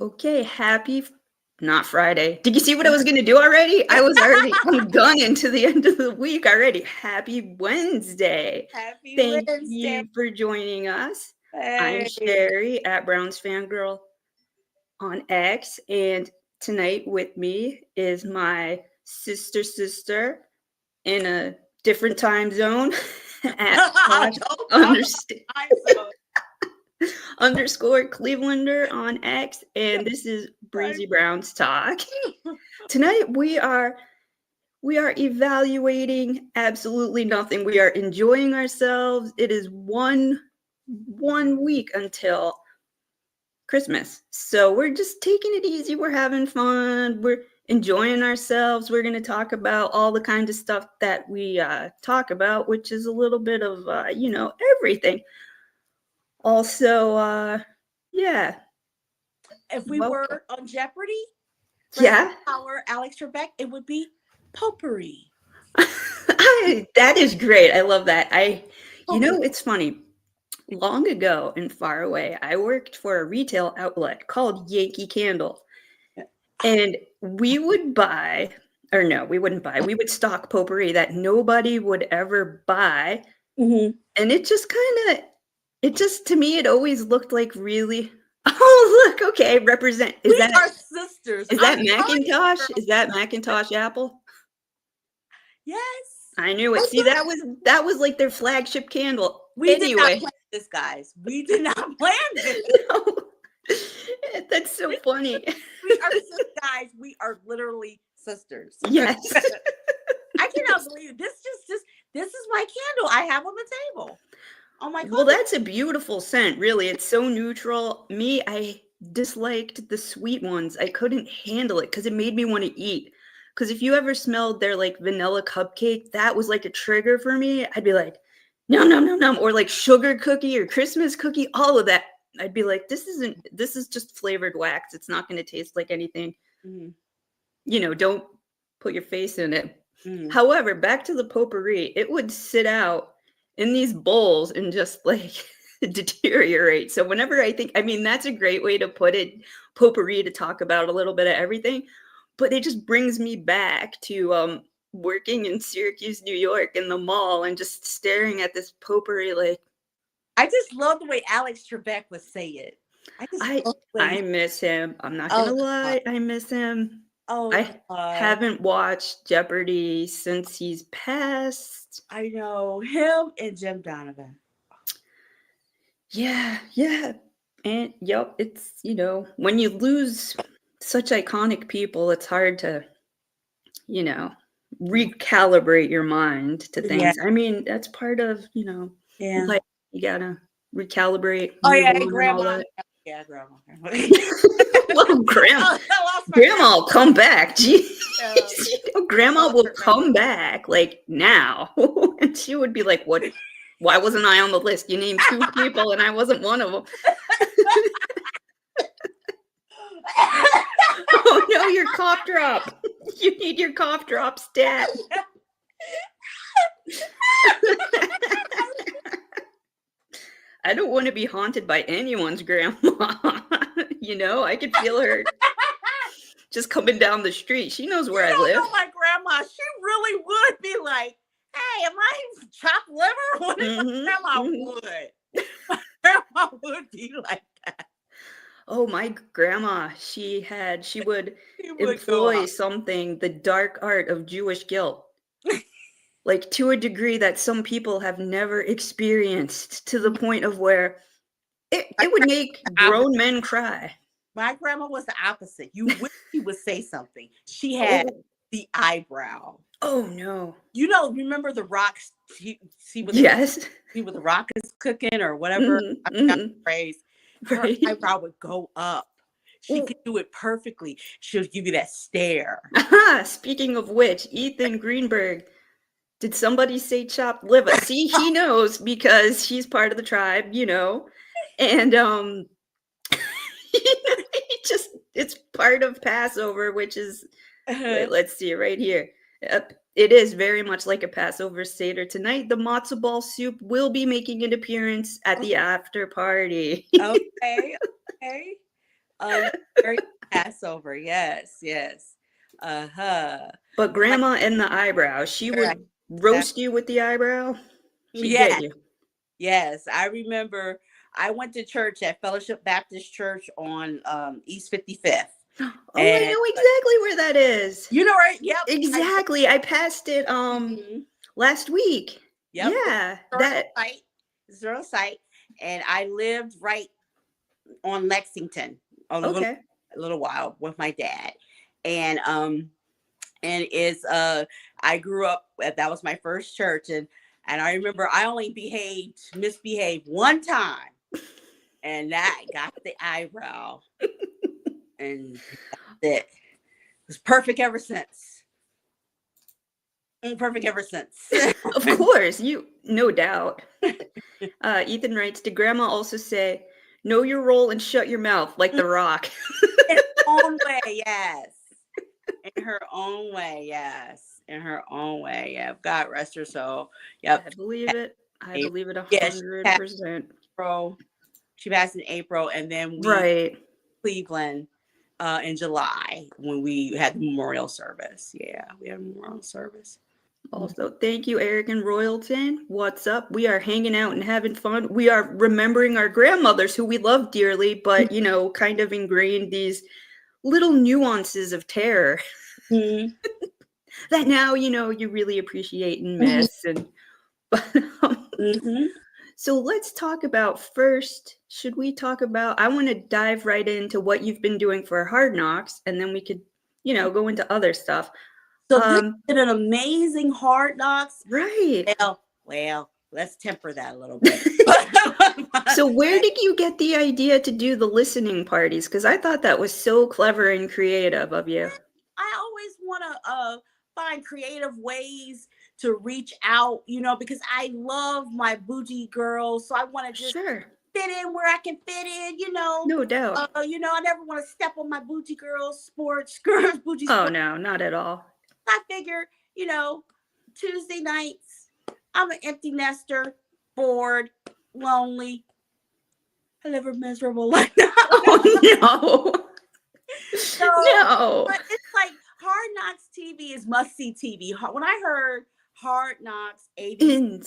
Okay, not Friday. Did you see what I was gonna do already? I'm gunning to the end of the week already. Happy Wednesday. Happy Thank Wednesday. you for joining us. I'm Hey. Sherry at Brown's Fangirl on X, and tonight with me is my sister in a different time zone at Posh Don't talk understand. about myself. Underscore Clevelander on X, and this is Breezy Brown's Talk. Tonight we are evaluating absolutely nothing. We are enjoying ourselves. It is one week until Christmas. So we're just taking it easy. We're having fun. We're enjoying ourselves. We're going to talk about all the kinds of stuff that we talk about, which is a little bit of everything. Also, yeah. If we were on Jeopardy, Yeah. our Alex Trebek, it would be potpourri. That is great. I love that. It's funny. Long ago and far away, I worked for a retail outlet called Yankee Candle. And we would we wouldn't buy. We would stock potpourri that nobody would ever buy. Mm-hmm. And to me, it always looked like really, oh, look, okay, represent. We are sisters. Is that Macintosh? Is that Macintosh Apple? Yes. I knew it. See, that was like their flagship candle. We did not plan this, guys. We did not plan this. No. That's so funny. We are guys. We are literally sisters. Yes. I cannot believe it. This is my candle I have on the table. Oh my God. Well, that's a beautiful scent, really. It's so neutral. Me, I disliked the sweet ones. I couldn't handle it because it made me want to eat. Because if you ever smelled their like vanilla cupcake, that was like a trigger for me. I'd be like, no, no, no, no. Or like sugar cookie or Christmas cookie, all of that. I'd be like, this is just flavored wax. It's not going to taste like anything. Mm-hmm. Don't put your face in it. Mm-hmm. However, back to the potpourri, it would sit out in these bowls and just like deteriorate. So whenever that's a great way to put it, potpourri, to talk about a little bit of everything. But it just brings me back to working in Syracuse, New York, in the mall and just staring at this potpourri. Like, I just love the way Alex Trebek would say it. I miss him. I'm not gonna lie, I miss him. I haven't watched Jeopardy since he's passed. I know him and Jim Donovan. Yeah, and it's when you lose such iconic people, it's hard to, recalibrate your mind to things. Yeah. I mean, that's part of, like you gotta recalibrate. Oh yeah, grandma. Yeah, grandma. Well, grandma will come back. Jeez. Grandma will come back like now. And she would be like, what? Why wasn't I on the list? You named 2 people and I wasn't one of them. Oh no, your cough drop. You need your cough drop stat. I don't want to be haunted by anyone's grandma. I could feel her just coming down the street. She knows where I live. My grandma, she really would be like, hey, am I chopped liver? Grandma would. My grandma would be like that. Oh, my grandma, she would employ something, the dark art of Jewish guilt. Like to a degree that some people have never experienced, to the point of where it would make grown men cry. My grandma was the opposite. You wish she would say something. She had the eyebrow. Oh no! Remember the Rock? See what the Rock is cooking or whatever. I forgot the phrase. Her eyebrow would go up. She could do it perfectly. She'll give you that stare. Speaking of which, Ethan Greenberg. Did somebody say chopped liver? See, he knows because he's part of the tribe, and it's part of Passover, which is, let's see right here. It is very much like a Passover Seder. Tonight, the matzo ball soup will be making an appearance at the after party. Okay. Very Passover. Yes, yes. But grandma and the eyebrow, she would roast you with the eyebrow. She'd get Yes, you. yes. I remember I went to church at Fellowship Baptist Church on East 55th. Oh, I And know exactly where that is. you know, right? Yep. Exactly. I passed it last week. Yep. Yeah. Historical site. And I lived right on Lexington Okay. a little while with my dad. And it's I grew up that was my first church, and I remember I only misbehaved one time, and that got the eyebrow, and it was perfect ever since. Perfect ever since. Of course, no doubt. Ethan writes, did grandma also say, know your role and shut your mouth like The Rock? In her own way, yes. In her own way, yes. In her own way, yeah. God rest her soul. Yep. I believe it. I believe it 100%. She passed in April, and then we Cleveland in July when we had the memorial service. Yeah, we had a memorial service. Also, thank you, Eric and Royalton. What's up? We are hanging out and having fun. We are remembering our grandmothers who we love dearly, but, kind of ingrained these little nuances of terror that now, you really appreciate and miss. And So let's talk about first, I want to dive right into what you've been doing for Hard Knocks, and then we could, go into other stuff. So this is an amazing Hard Knocks. Right. Well, let's temper that a little bit. So where did you get the idea to do the listening parties? Because I thought that was so clever and creative of you. I always want to find creative ways to reach out, because I love my bougie girls. So I want to just fit in where I can fit in, No doubt. I never want to step on my bougie girls, bougie sports. Oh, no, not at all. I figure, Tuesday nights, I'm an empty nester, bored, lonely. I live a miserable life. Oh, no. No. But it's like Hard Knocks TV is must-see TV. When I heard Hard Knocks in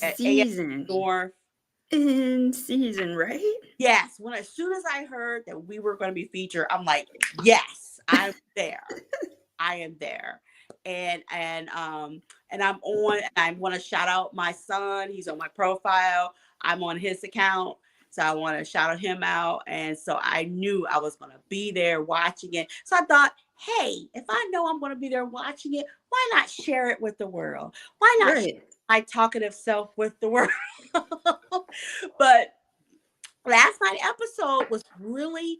season, right? Yes. As soon as I heard that we were going to be featured, I'm like, yes, I'm there. I am there. And I'm on. I want to shout out my son. He's on my profile. I'm on his account. So I want to shout him out. And so I knew I was going to be there watching it. So I thought, hey, if I know I'm going to be there watching it, why not share it with the world? Why not share my talkative self with the world? But last night's episode was really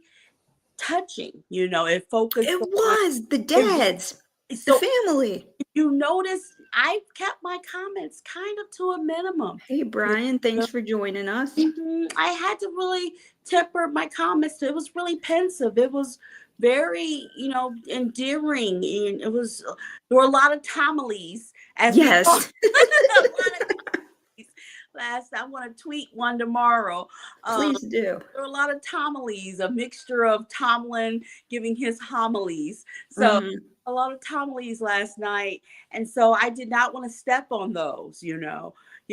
touching. It focused. It was the dads, the family. You notice I kept my comments kind of to a minimum. Hey, Brian, thanks for joining us. I had to really temper my comments. It was really pensive. It was very, endearing. And there were a lot of homilies. Yes. I'm going to tweet one tomorrow. Please do. There were a lot of homilies, a mixture of Tomlin giving his homilies. So a lot of homilies last night. And so I did not want to step on those, You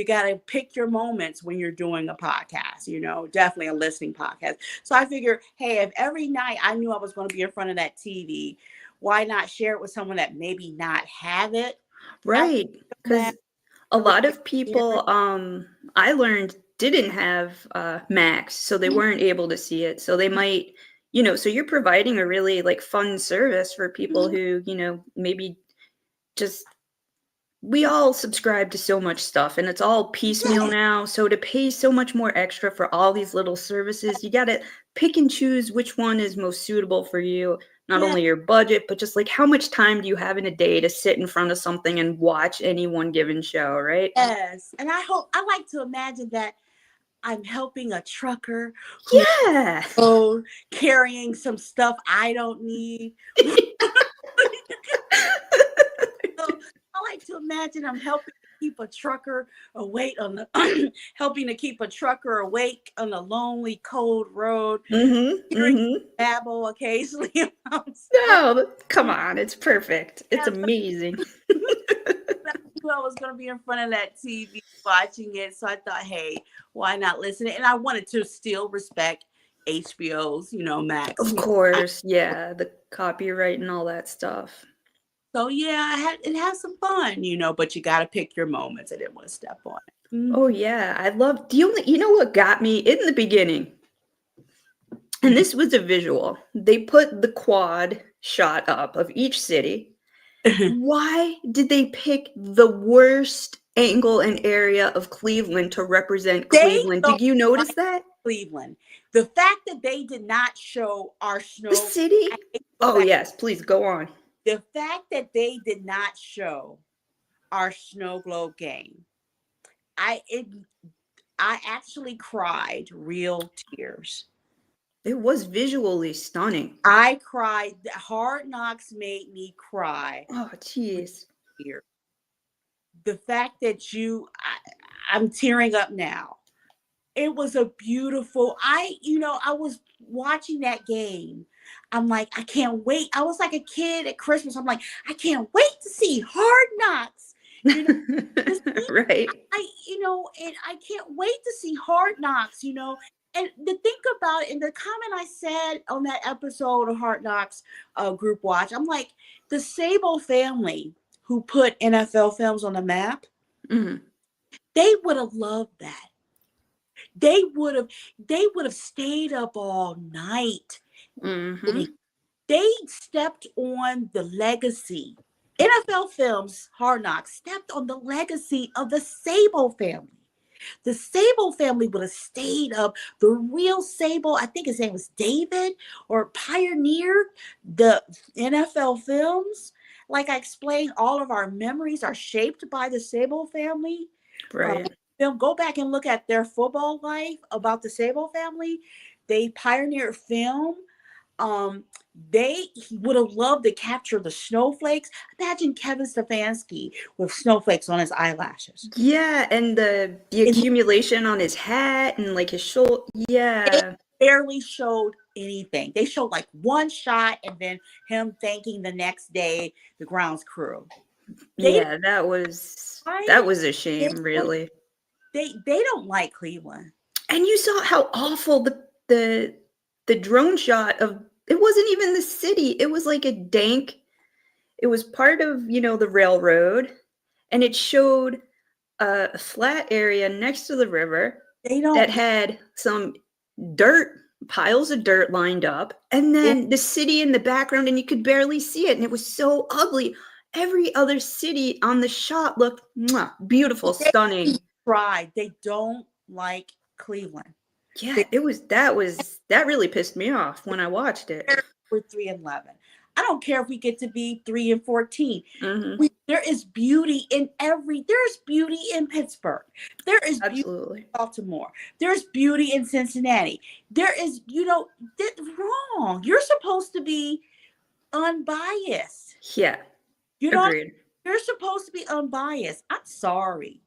got to pick your moments when you're doing a podcast, definitely a listening podcast. So I figured, hey, if every night I knew I was going to be in front of that TV, why not share it with someone that maybe not have it? Right. Because a lot of people, I learned, didn't have Max, so they weren't able to see it. So they might, so you're providing a really fun service for people who, maybe just, we all subscribe to so much stuff and it's all piecemeal now. So to pay so much more extra for all these little services, you got to pick and choose which one is most suitable for you. Not only your budget, but just how much time do you have in a day to sit in front of something and watch any one given show, right? Yes. And I like to imagine that I'm helping a trucker carrying some stuff I don't need. So I like to imagine I'm helping keep a trucker awake on the helping to keep a trucker awake on a lonely, cold road. Hearing babble occasionally. No, come on, it's perfect. It's amazing. I knew I was going to be in front of that TV watching it, so I thought, hey, why not listen? And I wanted to still respect HBO's, Max. Of course, yeah, the copyright and all that stuff. So yeah, it has some fun, but you got to pick your moments. I didn't want to step on it. Mm-hmm. Oh yeah, I love. You know what got me in the beginning? And this was a visual. They put the quad shot up of each city. Why did they pick the worst angle and area of Cleveland to represent Cleveland? Did you notice that? Cleveland. The fact that they did not show our snow. The city? Oh, yes. Please go on. The fact that they did not show our snow globe game. I actually cried real tears. It was visually stunning. I cried. Hard Knocks made me cry. Oh, jeez. The fact that I'm tearing up now. It was a beautiful, I was watching that game. I'm like, I can't wait. I was like a kid at Christmas. I'm like, I can't wait to see Hard Knocks. Right. And I can't wait to see Hard Knocks, and to think about it, in the comment I said on that episode of Hard Knocks group watch, I'm like, the Sable family who put NFL Films on the map, they would have loved that. They would have stayed up all night. They stepped on the legacy. NFL Films, Hard Knocks, stepped on the legacy of the Sable family. The Sable family would have stayed up. The real Sable, I think his name was David, or pioneered the NFL Films. Like I explained, all of our memories are shaped by the Sable family. Right. Go back and look at their football life about the Sable family. They pioneered film. They would have loved to capture the snowflakes. Imagine Kevin Stefanski with snowflakes on his eyelashes. Yeah, and the accumulation on his hat and like his shoulder. Yeah. They barely showed anything. They showed like one shot and then him thanking the next day the grounds crew. That was a shame, really. They don't like Cleveland. And you saw how awful the drone shot of, it wasn't even the city. It was like a dank, it was part of, the railroad, and it showed a flat area next to the river that had some piles of dirt lined up, and then the city in the background, and you could barely see it, and it was so ugly. Every other city on the shot looked beautiful, stunning. They don't like Cleveland. Yeah, that really pissed me off when I watched it. We're 3-11. I don't care if we get to be 3-14. There is beauty in there's beauty in Pittsburgh. There is beauty in Baltimore. There's beauty in Cincinnati. There is, wrong. You're supposed to be unbiased. Yeah. Agreed. You're supposed to be unbiased. I'm sorry.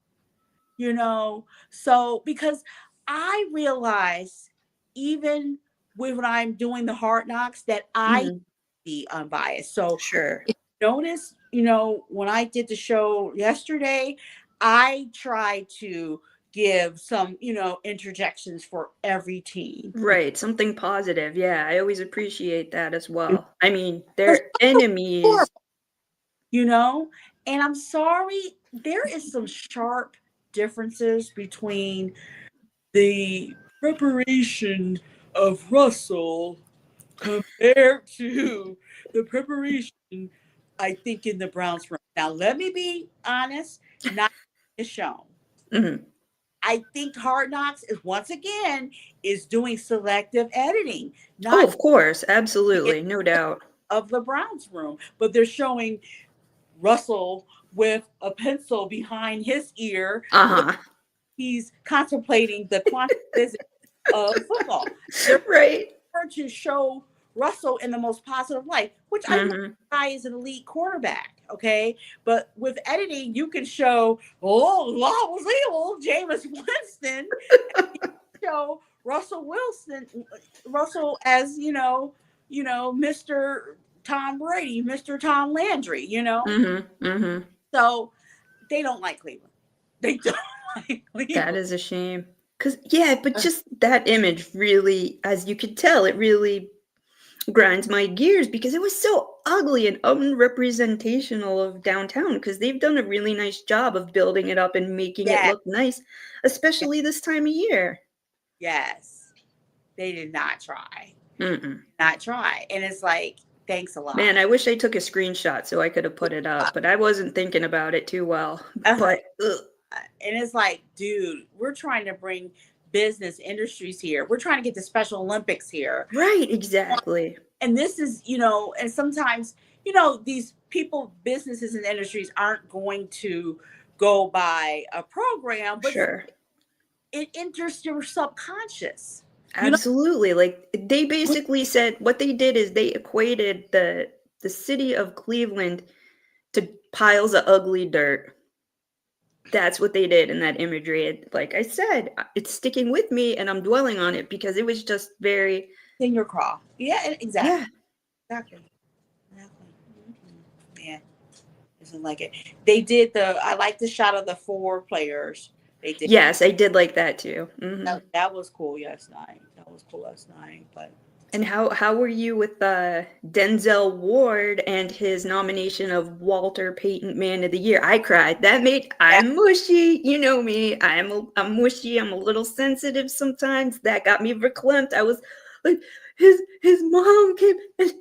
So because I realize even when I'm doing the Hard Knocks that I be unbiased. So sure. If you notice, when I did the show yesterday, I tried to give some, interjections for every team. Right. Something positive. Yeah. I always appreciate that as well. I mean, they're enemies. And I'm sorry, there is some sharp differences between the preparation of Russell compared to the preparation, I think, in the Browns room. Now, let me be honest, not shown. I think Hard Knocks once again is doing selective editing. Of course, absolutely, no doubt. Of the Browns room, but they're showing Russell with a pencil behind his ear. He's contemplating the quantum physics of football. Right. To show Russell in the most positive light, which I know the guy is an elite quarterback. Okay. But with editing, you can show, oh, law was evil, Jameis Winston, show Russell as, Mr. Tom Brady, Mr. Tom Landry, So they don't like Cleveland. They don't like Cleveland. That is a shame. But just that image really, as you could tell, it really grinds my gears because it was so ugly and unrepresentational of downtown, because they've done a really nice job of building it up and making it look nice, especially this time of year. Yes. They did not try. Mm-mm. Not try. And it's like, thanks a lot. Man, I wish I took a screenshot so I could have put it up, but I wasn't thinking about it too well. But and it's like, dude, we're trying to bring business industries here. We're trying to get the Special Olympics here. Right, exactly. And this is, and sometimes, these people, businesses and industries aren't going to go by a program, but sure, it enters your subconscious. Absolutely. Like, they basically said what they did is they equated the city of Cleveland to piles of ugly dirt. That's what they did in that imagery. Like I said, it's sticking with me and I'm dwelling on it because it was just very in your craw. Yeah, exactly. Yeah. Exactly. Yeah. Isn't like it. They did I like the shot of the 4 players. They did. Yes, I did like that too. Mm-hmm. That was cool last night. But and how were you with Denzel Ward and his nomination of Walter Payton Man of the Year? I cried. I'm mushy. You know me. I'm mushy. I'm a little sensitive sometimes. That got me verklempt. I was like, his mom came and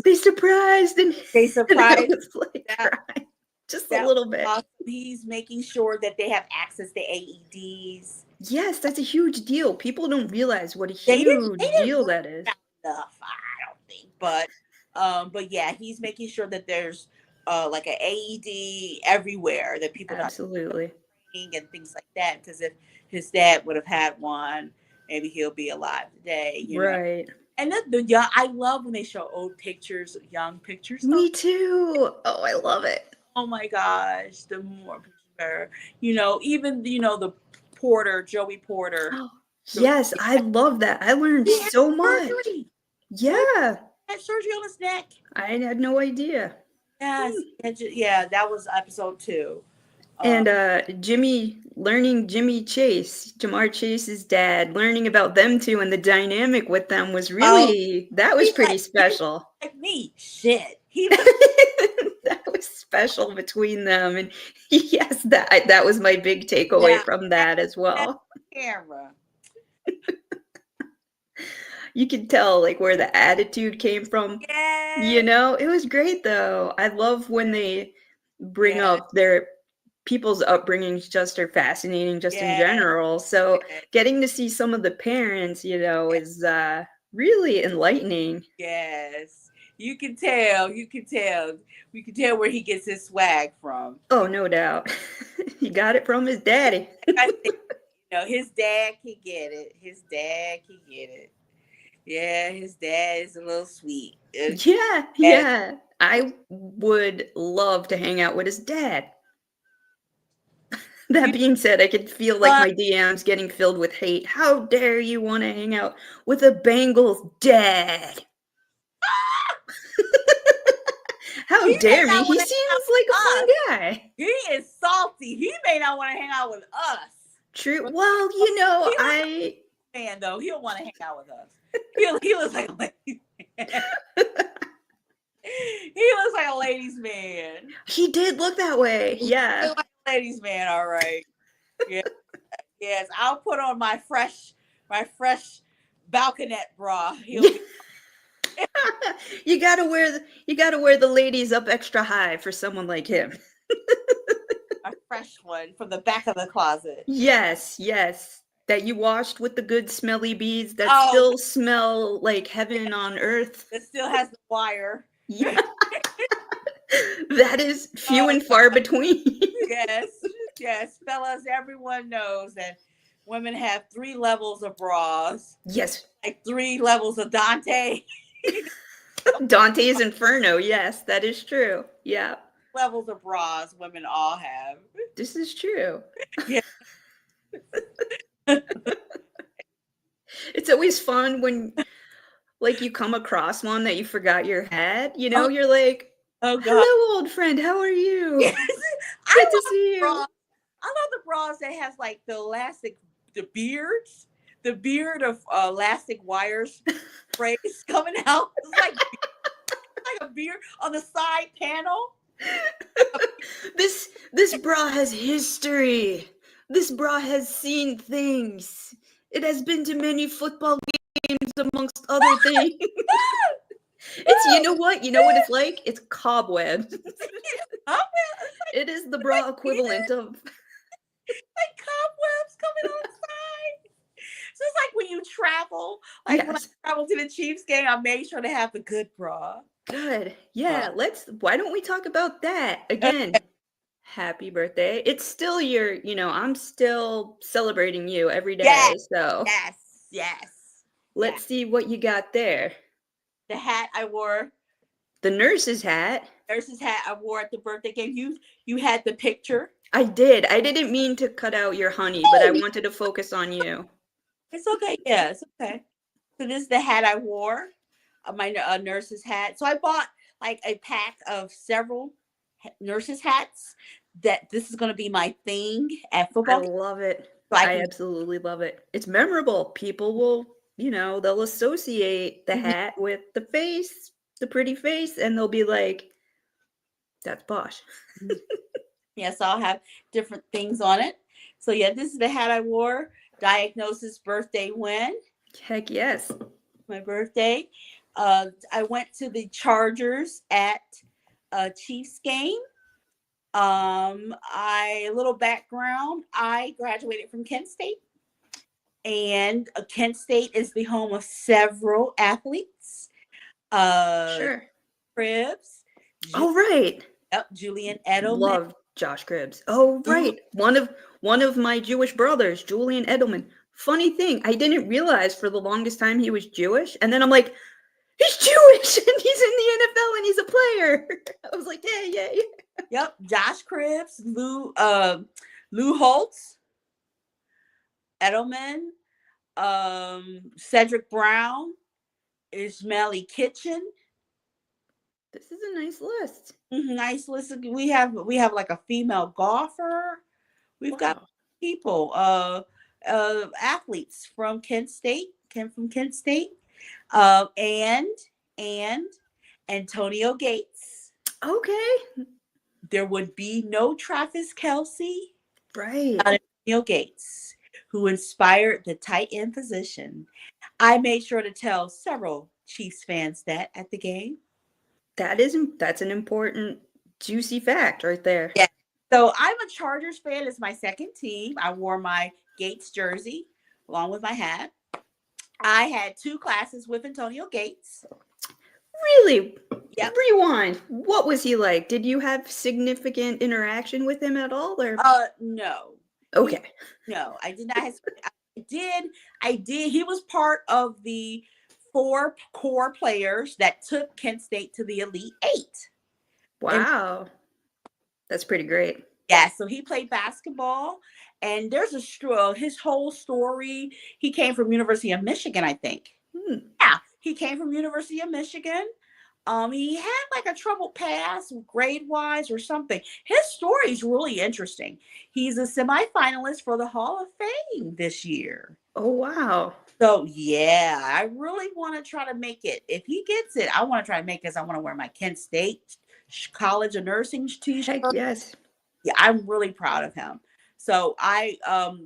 they surprised and they surprised. And I was like crying. Just a little bit. Awesome. He's making sure that they have access to AEDs. Yes, that's a huge deal. People don't realize what a huge deal that is. Enough, I don't think, but yeah, he's making sure that there's like an AED everywhere that people absolutely and things like that. Because if his dad would have had one, maybe he'll be alive today. Right. And the young, I love when they show old pictures, young pictures. Me too. Oh, I love it. Oh my gosh, the more better. Even the Porter, Joey Porter. Oh, yes, I love that. I learned so much. Surgery. Yeah. Had surgery on his neck. I had no idea. Yes. Yeah, that was episode 2. And learning Jamar Chase's dad, learning about them two and the dynamic with them was really, that was pretty special. Like me. Shit. That was special between them. And yes, that was my big takeaway from that as well. Camera. You could tell like where the attitude came from. Yes. It was great though. I love when they bring up their people's upbringings just are fascinating just in general. So getting to see some of the parents, is really enlightening. Yes. You can tell. We can tell where he gets his swag from. Oh, no doubt. He got it from his daddy. His dad can get it. Yeah, his dad is a little sweet. Yeah. I would love to hang out with his dad. That being said, I could feel like my DMs getting filled with hate. How dare you want to hang out with a Bengals dad? How dare me? He seems like a fun guy. He is salty. He may not want to hang out with us. True. Well, man, though, he'll want to hang out with us. He looks like a ladies man. He looks like a ladies man. He did look that way. Yeah. He looks like a ladies man. All right. Yeah. Yes. I'll put on my fresh balconette bra. You gotta wear the ladies up extra high for someone like him. A fresh one from the back of the closet. Yes. That you washed with the good smelly beads that still smell like heaven on earth. That still has the wire. Yeah. That is few and far between. Yes, fellas, everyone knows that women have 3 levels of bras. Yes. Like 3 levels of Dante. Dante's Inferno. Yes, that is true. Yeah. levels of bras women all have. This is true. Yeah. It's always fun when like you come across one that you forgot you had, Oh, you're like, oh God. hello, old friend, how are you? Yes. Good to see you. I love the bras that has like the elastic, the beard of elastic wires sprays coming out. It's like a beard on the side panel. This bra has history. This bra has seen things. It has been to many football games amongst other things. It's you know what it's like? It's cobwebs. It is the bra equivalent of like cobwebs coming on the side. So it's like when you travel, like when I traveled to the Chiefs game, I made sure to have the good bra. Good. Yeah, why don't we talk about that again? Happy birthday. It's still your, I'm still celebrating you every day. Yes, So yes. Let's see what you got there. The hat I wore. The nurse's hat. Nurse's hat I wore at the birthday game. You had the picture. I did. I didn't mean to cut out your honey, but I wanted to focus on you. It's okay. Yeah, it's okay. So this is the hat I wore, my nurse's hat. So I bought like a pack of several nurse's hats. That this is going to be my thing at football. I love it. So I absolutely love it. It's memorable. People will, they'll associate the hat with the face, the pretty face, and they'll be like, that's Posh. Yes, I'll have different things on it. So yeah, this is the hat I wore. Diagnosis birthday when? Heck yes. My birthday. I went to the Chargers at a Chiefs game. A little background. I graduated from Kent State. And Kent State is the home of several athletes. Sure. Cribbs. Oh, right. Yep, Julian Edelman. Love Josh Cribbs. Oh, right. One of my Jewish brothers, Julian Edelman. Funny thing, I didn't realize for the longest time he was Jewish. And then I'm like, he's Jewish and he's in the NFL and he's a player. I was like, yay. Yep. Josh Cribbs, Lou Holtz, Edelman, Cedric Brown, Ismaili Kitchen. This is a nice list. Nice list. We have like a female golfer. We've got people, athletes from Kent State, and Antonio Gates. Okay. There would be no Travis Kelce. Right. Antonio Gates, who inspired the tight end position. I made sure to tell several Chiefs fans that at the game. That's an important, juicy fact right there. Yeah. So I'm a Chargers fan. It's my second team. I wore my Gates jersey along with my hat. I had 2 classes with Antonio Gates. Really? Yep. Rewind. What was he like? Did you have significant interaction with him at all? Or no. Okay. No, I did not. I did. He was part of the 4 core players that took Kent State to the Elite 8. Wow. That's pretty great. Yeah, so he played basketball, and there's his whole story. He came from University of Michigan, I think. Yeah, he came from University of Michigan. He had like a troubled past grade-wise or something. His story is really interesting. He's a semifinalist for the Hall of Fame this year. Oh, wow. So, yeah, I really want to try to make it. If he gets it, I want to try to make it because I want to wear my Kent State College of Nursing t-shirt. Heck yes. Yeah, I'm really proud of him. So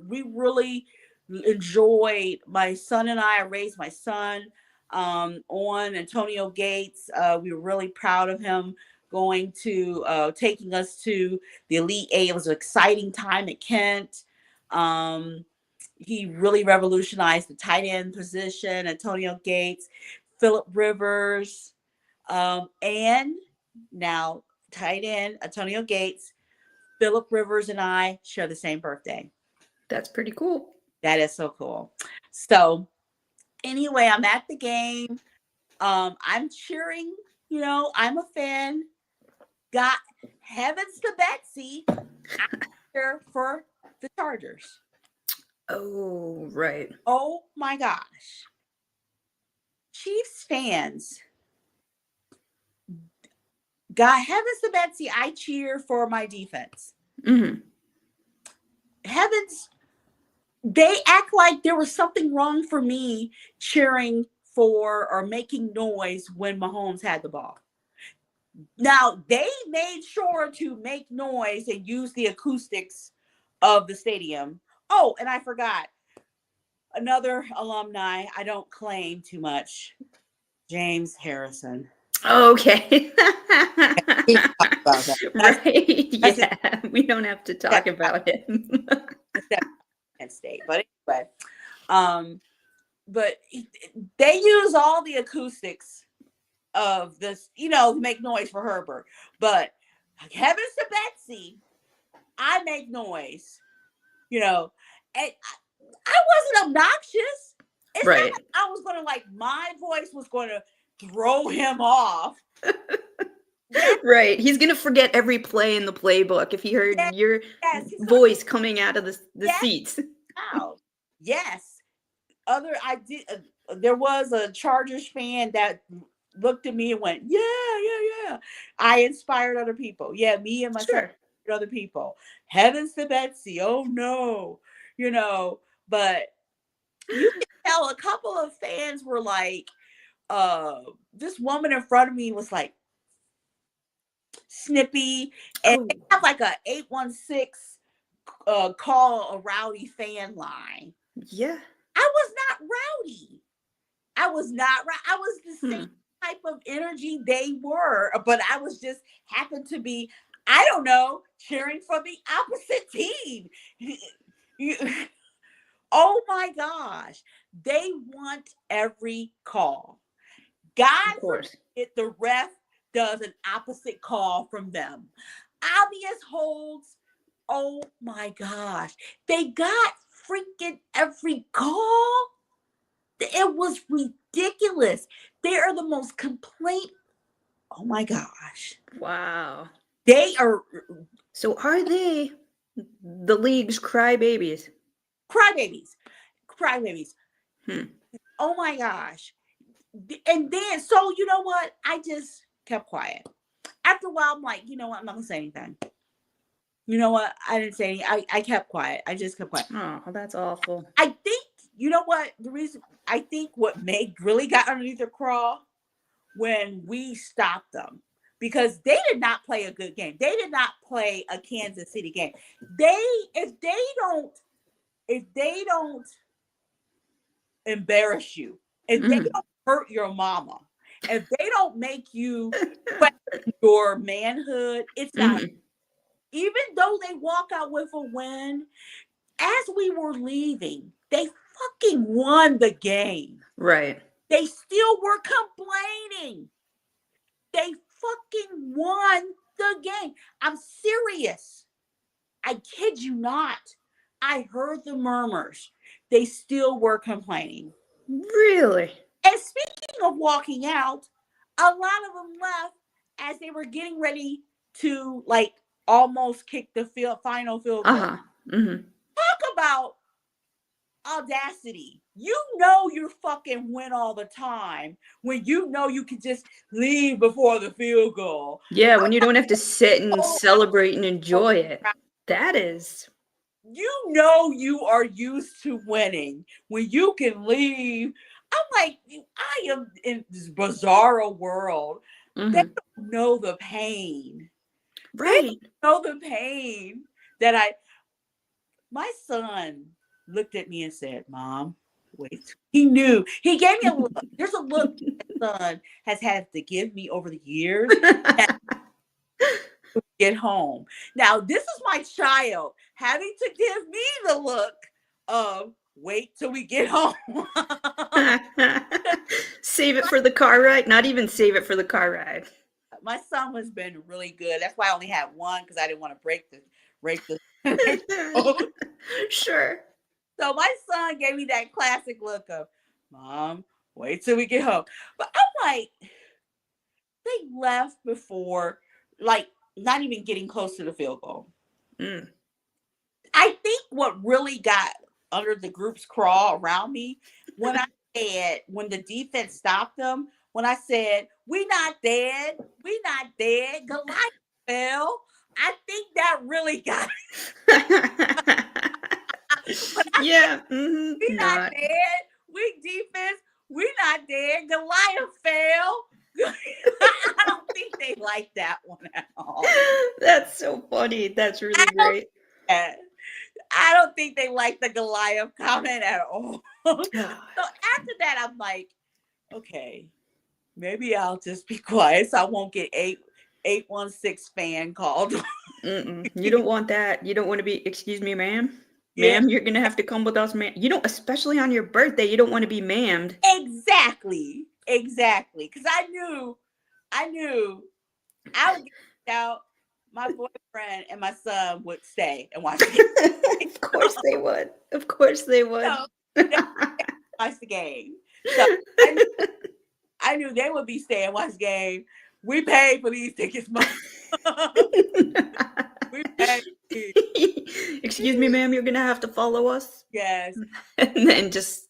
we really enjoyed, my son and I raised my son on Antonio Gates. We were really proud of him going to taking us to the Elite 8. It was an exciting time at Kent. He really revolutionized the tight end position. Antonio Gates, Phillip Rivers, and now tight end Antonio Gates. Phillip Rivers and I share the same birthday. That's pretty cool. That is so cool. So anyway, I'm at the game. I'm cheering, I'm a fan. got heavens to Betsy out there for the Chargers. Oh, right. Oh my gosh. Chiefs fans, God heavens to Betsy, I cheer for my defense. Mm-hmm. Heavens, they act like there was something wrong for me cheering for or making noise when Mahomes had the ball. Now, they made sure to make noise and use the acoustics of the stadium. Oh, and I forgot another alumni I don't claim too much, James Harrison. Okay. We can talk about that. Right. Yeah. We don't have to talk about him. State. But anyway, but they use all the acoustics of this, make noise for Herbert. But heavens to Betsy, I make noise, and I wasn't obnoxious. It's not like I was going to my voice was going to throw him off. Right. He's going to forget every play in the playbook if he heard your voice coming out of the seats. Wow. Yes. There was a Chargers fan that looked at me and went, yeah. I inspired other people. Yeah, me and myself inspired other people. Heavens to Betsy. Oh no. But you can tell a couple of fans were like, this woman in front of me was like snippy, and they have like a 816 call a rowdy fan line. Yeah. I was not rowdy. I was the same type of energy they were, but I was just happened to be, I don't know, cheering for the opposite team. Oh my gosh. They want every call. God forbid the ref does an opposite call from them. Obvious holds. Oh my gosh. They got freaking every call. It was ridiculous. They are the most complaint. Oh my gosh. Wow. They are. So are they the league's crybabies? Crybabies. Oh my gosh. And then, so you know what? I just kept quiet. After a while, I'm like, you know what? I'm not going to say anything. You know what? I didn't say anything. I kept quiet. I just kept quiet. Oh, that's awful. I think, you know what? What really got underneath their craw when we stopped them, because they did not play a good game. They did not play a Kansas City game. If they don't embarrass you, if they don't hurt your mama, if they don't make you question your manhood, it's not. Even though they walk out with a win, as we were leaving, they fucking won the game. Right. They still were complaining. They fucking won the game. I'm serious. I kid you not. I heard the murmurs. They still were complaining. Really? And speaking of walking out, a lot of them left as they were getting ready to almost kick the final field goal. Talk about audacity. You fucking win all the time when you can just leave before the field goal. Yeah, when you don't have to sit and celebrate and enjoy it. That is. You are used to winning when you can leave. I'm like, I am in this bizarre world. They don't know the pain. Right. They don't know the pain that my son looked at me and said, "Mom, wait." He knew. He gave me a look. There's a look my son has had to give me over the years. Get home. Now, this is my child having to give me the look of wait till we get home. Save it for the car ride? Not even save it for the car ride. My son has been really good. That's why I only had one, because I didn't want to break the Sure. So my son gave me that classic look of, "Mom, wait till we get home." But I'm like, they left before, not even getting close to the field goal. Mm. I think what really got under the group's crawl around me when I said, when the defense stopped them, when I said, we not dead, Goliath fell. I think that really got yeah. we not dead, we defense, we not dead, Goliath fell. I don't think they like that one at all. That's so funny. That's really great. I don't think they like the Goliath comment at all. So after that, I'm like, okay, maybe I'll just be quiet so I won't get 816 fan called. You don't want that. You don't want to be, excuse me, ma'am. Ma'am, you're going to have to come with us, ma'am. You don't, especially on your birthday, you don't want to be ma'amed. Exactly. Because I knew I would get out. My boyfriend and my son would stay and watch the game. Of course they would. Of course they would. So, they watch the game. So I knew they would be staying, watch the game. We paid for these tickets, we paid. Excuse me, ma'am, you're gonna have to follow us. Yes. And then just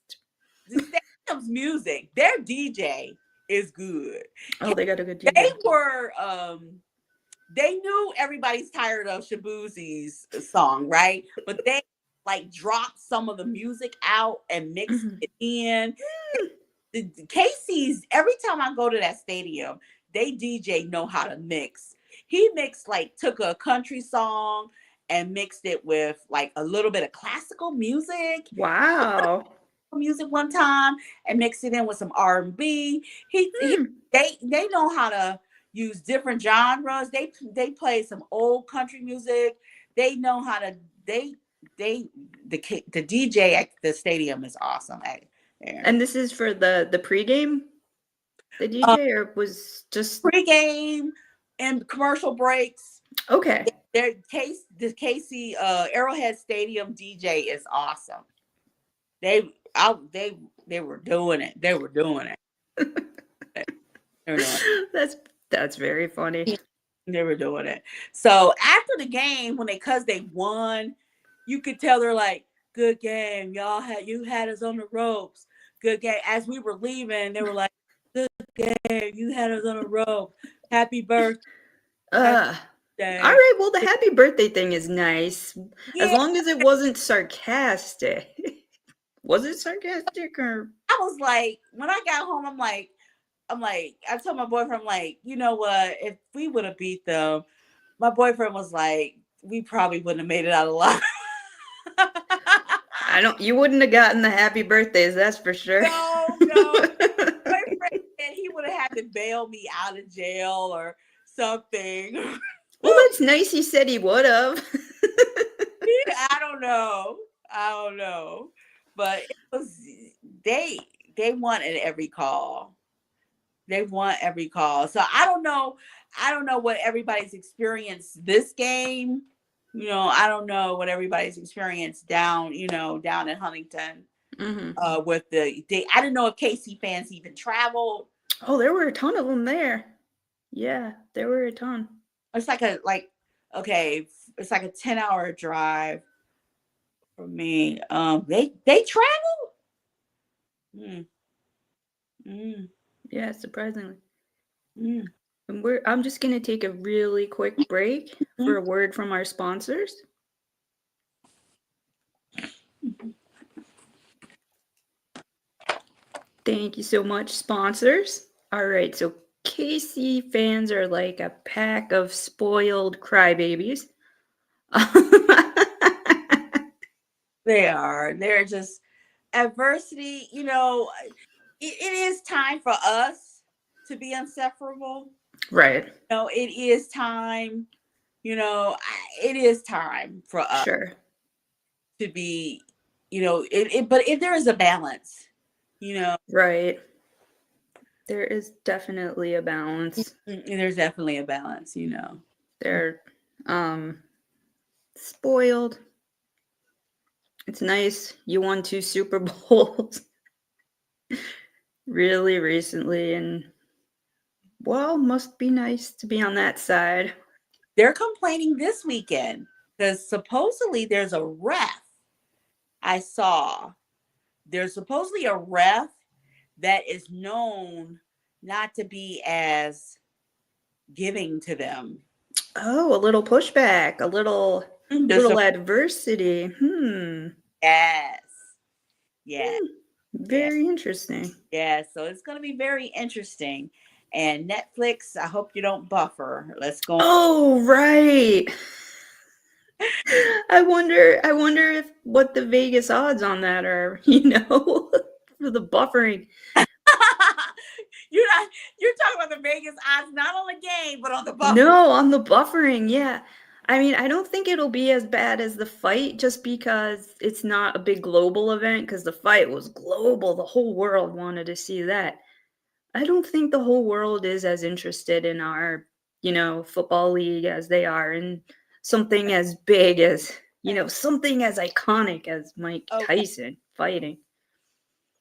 the stadium's music, their DJ is good. Oh, they got a good DJ. They were they knew everybody's tired of Shabuzi's song, right? But they like dropped some of the music out and mixed it in. The Casey's, every time I go to that stadium, they DJ know how to mix. He mixed, like, took a country song and mixed it with like a little bit of classical music. Wow. Music one time and mixed it in with some R&B. They know how to use different genres. They play some old country music. They know how to the DJ at the stadium is awesome. And this is for the pregame, the DJ, or was just pregame and commercial breaks. Okay. The Casey Arrowhead Stadium DJ is awesome. They were doing it. They were doing it. That's very funny. They were doing it. So after the game, because they won, you could tell they're like, good game. You had us on the ropes. Good game. As we were leaving, they were like, good game. You had us on the rope. Happy birthday. All right. Well, the happy birthday thing is nice. Yeah. As long as it wasn't sarcastic. Was it sarcastic or? I was like, when I got home, I'm like, I told my boyfriend, I'm like, you know what? If we would have beat them, my boyfriend was like, we probably wouldn't have made it out alive. You wouldn't have gotten the happy birthdays, that's for sure. No. My boyfriend said he would have had to bail me out of jail or something. Well, that's nice. He said he would have. I don't know. But it was they won at every call. They won every call. So I don't know what everybody's experienced this game. I don't know what everybody's experienced down in Huntington. With I didn't know if KC fans even traveled. Oh, there were a ton of them there. Yeah, there were a ton. It's like it's like a 10-hour drive for me. They traveled? Yeah, surprisingly. And I'm just gonna take a really quick break for a word from our sponsors. Thank you so much, sponsors. All right, so KC fans are like a pack of spoiled crybabies. They are. They're just adversity. It is time for us to be insufferable. Right. It is time. It is time for us to be. But if there is a balance. Right. There is definitely a balance. There's definitely a balance, They're spoiled. It's nice. You won 2 Super Bowls really recently, and must be nice to be on that side. They're complaining this weekend because supposedly there's a ref I saw. There's supposedly a ref that is known not to be as giving to them. Oh, a little pushback, a little There's little some, adversity. yes. Yeah. Yeah. Very interesting. Yeah. So it's going to be very interesting. And Netflix, I hope you don't buffer. Let's go. Oh, right. I wonder if what the Vegas odds on that are, for the buffering. You're talking about the Vegas odds, not on the game, but on the buffer. No, on the buffering, yeah. I mean, I don't think it'll be as bad as the fight just because it's not a big global event because the fight was global. The whole world wanted to see that. I don't think the whole world is as interested in our, football league as they are in something as big as, something as iconic as Mike Okay. Tyson fighting.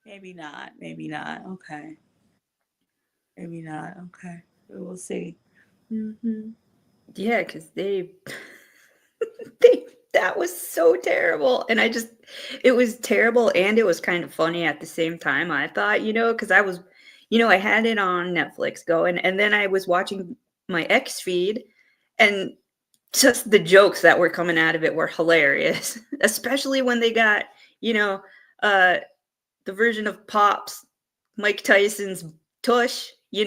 Maybe not. Maybe not. Okay. Maybe not. Okay. We'll see. Mm-hmm. Yeah, because that was so terrible. And it was terrible and it was kind of funny at the same time, I thought, because I was, I had it on Netflix going and then I was watching my X feed and just the jokes that were coming out of it were hilarious, especially when they got, you know, uh, the version of Pops, Mike Tyson's tush, the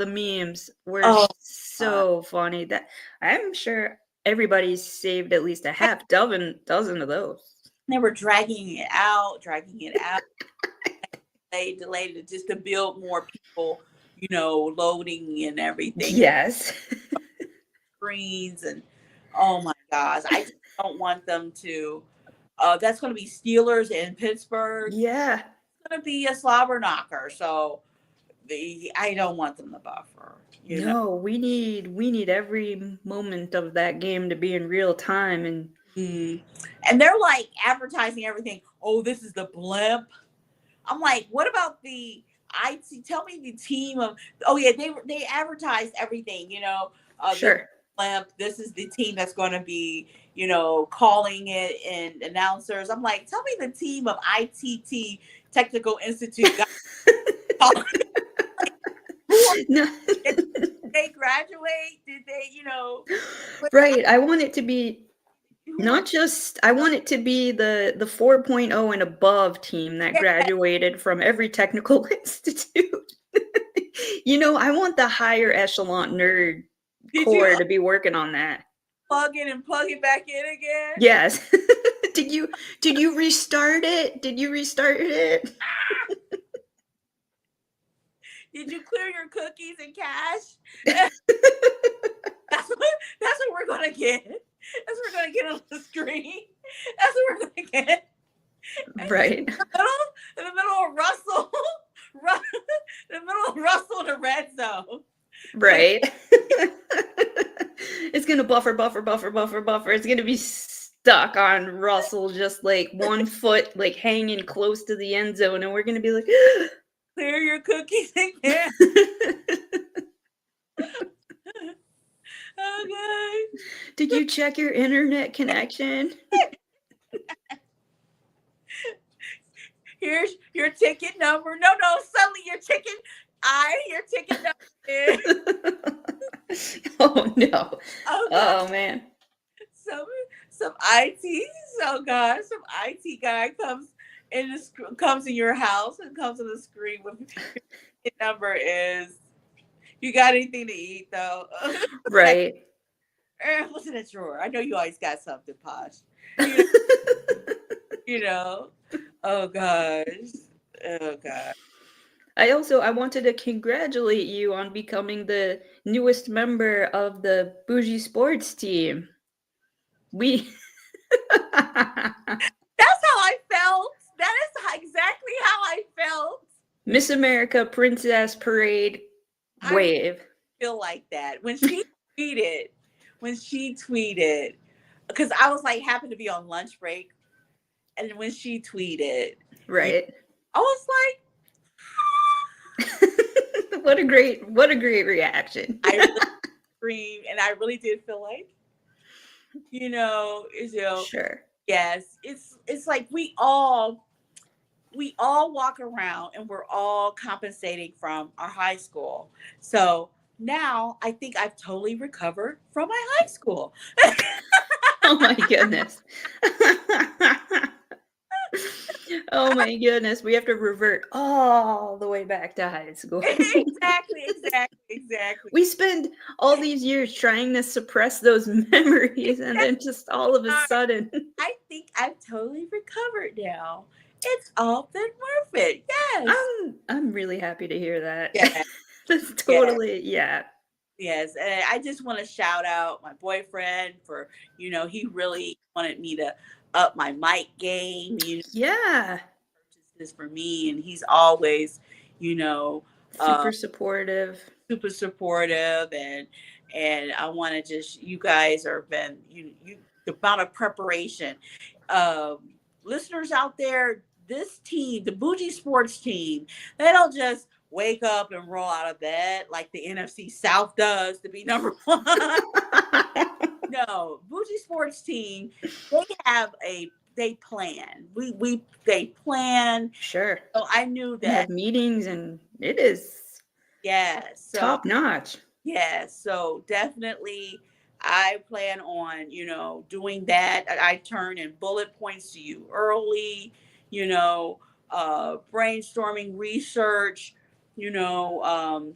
memes were Oh, so funny that I'm sure everybody's saved at least a half dozen of those. they were dragging it out, delayed it just to build more people, loading and everything. Yes. Screens and oh my gosh, I just don't want them to. That's going to be Steelers in Pittsburgh. Yeah. It's going to be a slobber knocker. So I don't want them to buffer. No, we need every moment of that game to be in real time and and they're like advertising everything. Oh, this is the blimp. I'm like, what about the IT? Tell me the team of. Oh yeah, they advertised everything. sure. Blimp. This is the team that's going to be, calling it and announcers. I'm like, tell me the team of ITT Technical Institute. No. Did they graduate? Did they, Right. I want it to be I want it to be the 4.0 and above team that graduated from every technical institute. I want the higher echelon nerd core to be working on that. Plug it and plug it back in again? Yes. Did you restart it? Did you restart it? Did you clear your cookies and cache? That's what we're gonna get. That's what we're gonna get on the screen. That's what we're gonna get. Right. In the middle of Russell. In the middle of Russell to red zone. Right. It's gonna buffer. It's gonna be stuck on Russell, just like 1 foot, like hanging close to the end zone, and we're gonna be like, clear your cookies again. Okay. Did you check your internet connection? Here's your ticket number. No, suddenly your ticket number is. Oh no. Oh man. Some IT. Oh gosh, some IT guy comes in your house and comes on the screen with your ticket number is. You got anything to eat though? Right. What's in that drawer? I know you always got something, Posh. Oh gosh. Oh god. I wanted to congratulate you on becoming the newest member of the Bougie Sports team. That's how I felt. That is exactly how I felt. Miss America Princess Parade wave. I feel like that when she tweeted, because I was like happened to be on lunch break, and when she tweeted, right, I was like, what a great reaction. scream, and I really did feel like, Sure. yes, it's like we all walk around and we're all compensating from our high school. So now I think I've totally recovered from my high school. Oh my goodness. Oh my goodness. We have to revert all the way back to high school. Exactly. We spend all these years trying to suppress those memories, and then just all of a sudden. I think I've totally recovered now. It's all been worth it. Yes. I'm really happy to hear that. Yeah. That's Yeah. totally, yeah. Yes, and I just want to shout out my boyfriend for, he really wanted me to up my mic game, Yeah. purchase this for me, and he's always, you know, uh, Super supportive. super supportive, and I want to just, you guys are been, the amount of preparation, um, listeners out there, this team, the Bougie Sports team, they don't just wake up and roll out of bed like the NFC South does to be number one. No, Bougie Sports team, they have they plan. They plan. Sure. So I knew They that. have meetings and it is Yeah. So top notch. yeah. So definitely I plan on, doing that. I turn in bullet points to you early, you know, brainstorming research, you know,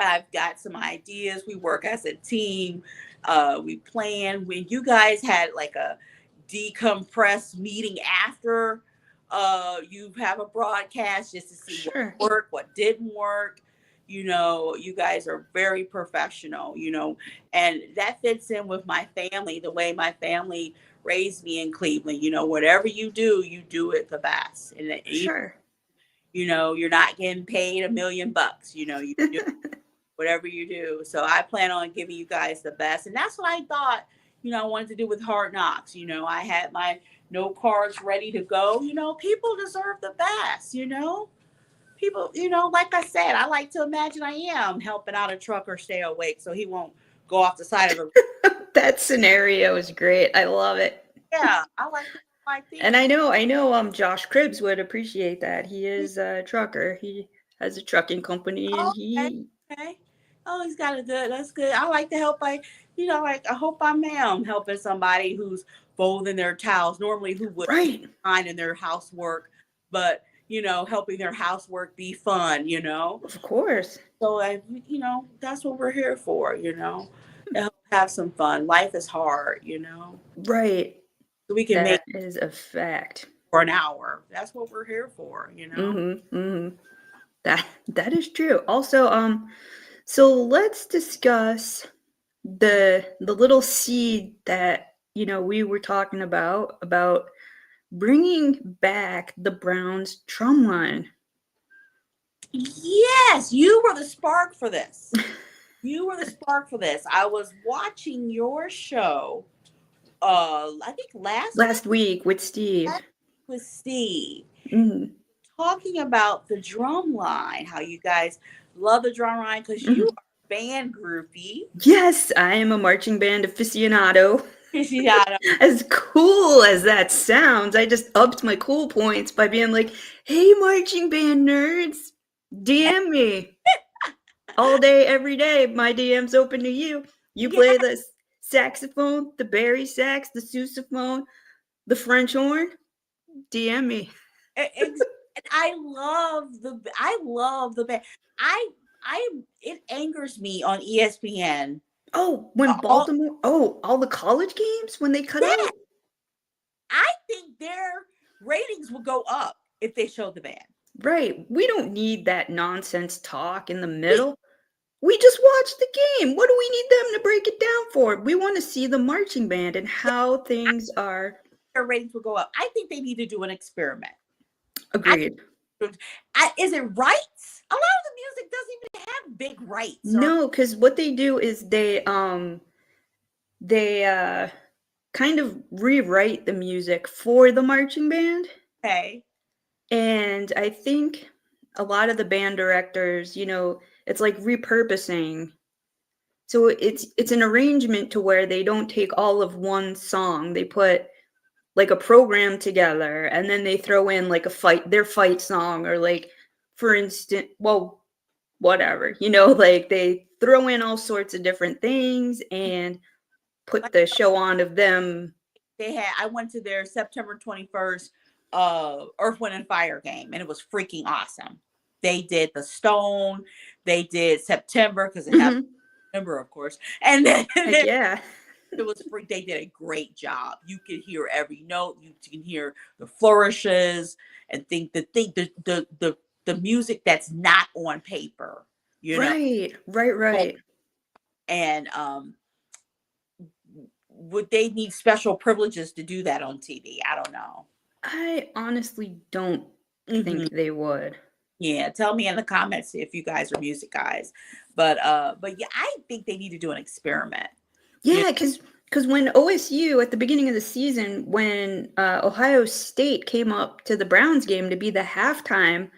I've got some ideas. We work as a team. We plan. When you guys had like a decompress meeting after you have a broadcast just to see what Sure. worked, what didn't work. You guys are very professional, and that fits in with my family, the way my family raised me in Cleveland. Whatever you do it the best. And Sure. you're not getting paid $1 million. You do whatever you do. So I plan on giving you guys the best. And that's what I thought, I wanted to do with Hard Knocks. I had my note cards ready to go. People deserve the best, People, like I said, I like to imagine I am helping out a trucker stay awake so he won't go off the side of the. That scenario is great. I love it. Yeah, I like to like these. And I know Josh Cribbs would appreciate that. He is a trucker. He has a trucking company and Oh, okay. he Okay. Oh, he's got a good. That's good. I like to help. I hope I am helping somebody who's folding their towels. Normally, who would right. find in their housework, but helping their housework be fun. Of course. So that's what we're here for. To have some fun. Life is hard. Right. So we can make That is a fact. for an hour. That's what we're here for. Mm-hmm. Mm-hmm. That is true. Also, so let's discuss the little seed that we were talking about bringing back the Browns drum line. Yes, you were the spark for this. You were the spark for this. I was watching your show, I think Last week with Steve. With Steve. Mm-hmm. Talking about the drum line, how you guys love the drum line because you are a band groupie. Yes, I am a marching band aficionado. Aficionado. As cool as that sounds, I just upped my cool points by being like, hey, marching band nerds, DM me. All day, every day, my DM's open to you. You play the saxophone, the bari sax, the sousaphone, the French horn, DM me. I love the band. It angers me on ESPN. Oh, when Baltimore, all the college games when they cut out. I think their ratings would go up if they showed the band. Right. We don't need that nonsense talk in the middle. We just watch the game. What do we need them to break it down for? We want to see the marching band and how things are. Their ratings will go up. I think they need to do an experiment. Agreed. Is it rights? A lot of the music doesn't even have big rights. No, because what they do is they kind of rewrite the music for the marching band. Okay. And I think a lot of the band directors, it's like repurposing. So it's an arrangement to where they don't take all of one song. They put like a program together, and then they throw in like their fight song, or like, for instance, well, whatever, like they throw in all sorts of different things and put Like the show on of them. I went to their September 21st Earth, Wind and Fire game, and it was freaking awesome. They did the Stone, they did September because it happened September, of course, and then Heck yeah. it was free. They did a great job. You could hear every note. You can hear the flourishes and the music that's not on paper. Right. And would they need special privileges to do that on TV? I don't know. I honestly don't think they would. Yeah, tell me in the comments if you guys are music guys. But yeah, I think they need to do an experiment. Yeah, because when OSU at the beginning of the season, when Ohio State came up to the Browns game to be the halftime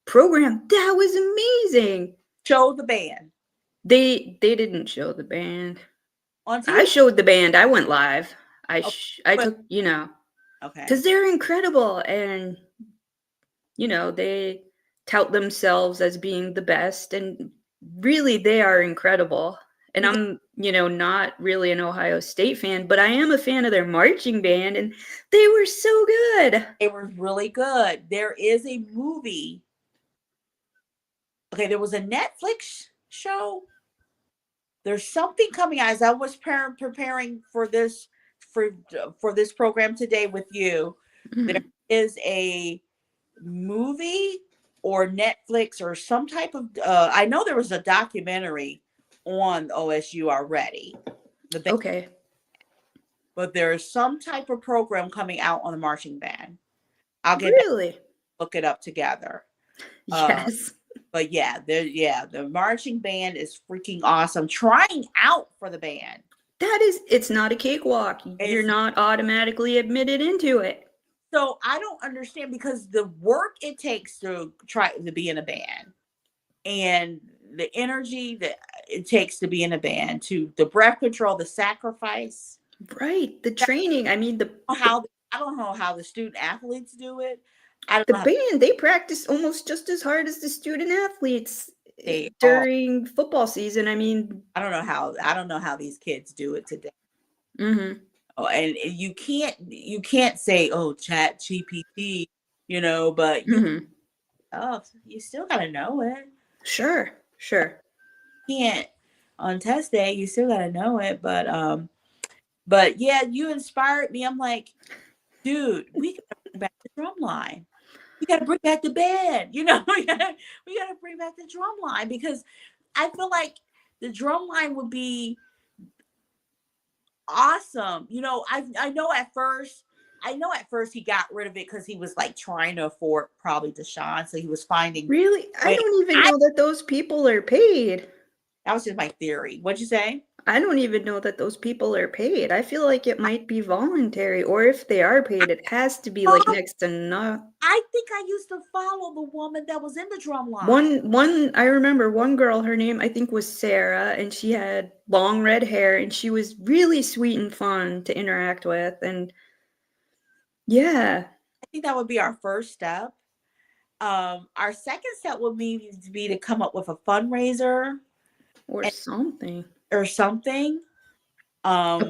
program, that was amazing. Show the band. They didn't show the band on TV. I showed the band. I went live. I took, okay, because they're incredible, and they tout themselves as being the best, and really they are incredible. And I'm, not really an Ohio State fan, but I am a fan of their marching band, and they were so good. They were really good. There is a movie. Okay, there was a Netflix show. There's something coming out as I was preparing for this for this program today with you. There is a movie or Netflix or some type of I know there was a documentary on OSU already. Okay. But there is some type of program coming out on the marching band. I'll get look it up together. Yes. But yeah, the marching band is freaking awesome. Trying out for the band. It's not a cakewalk. You're not automatically admitted into it. So I don't understand, because the work it takes to try to be in a band, and the energy that it takes to be in a band, to the breath control, the sacrifice. Right. The training. I mean, I don't know how the student athletes do it. Band, they practice almost just as hard as the student athletes during football season. I mean, I don't know how these kids do it today. Oh, and you can't say, oh, Chat GPT, but you still gotta know it. Sure. You can't on test day, you still gotta know it. But yeah, you inspired me. I'm like, dude, we gotta bring back the drum line. We gotta bring back the band. We gotta bring back the drum line, because I feel like the drum line would be awesome. I know at first he got rid of it because he was like trying to afford probably Deshaun, so he was finding. Really, I don't even know that those people are paid. That was just my theory. What'd you say? I don't even know that those people are paid. I feel like it might be voluntary, or if they are paid, it has to be like next to none. I think I used to follow the woman that was in the drum line. I remember one girl, her name I think was Sarah, and she had long red hair, and she was really sweet and fun to interact with. And yeah, I think that would be our first step. Our second step would be to come up with a fundraiser or something. A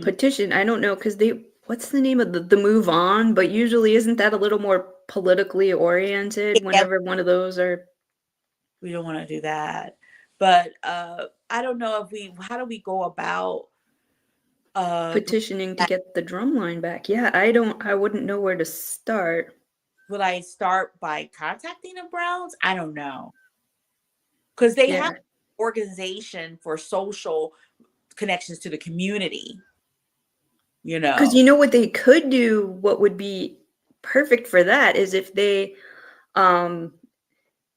petition. I don't know, because what's the name of the Move On? But usually isn't that a little more politically oriented whenever one of those are? We don't want to do that. But I don't know how do we go about petitioning to get the drum line back? Yeah, I wouldn't know where to start. Would I start by contacting the Browns? I don't know. Because they have an organization for social connections to the community. Because what they could do, what would be perfect for that, is if they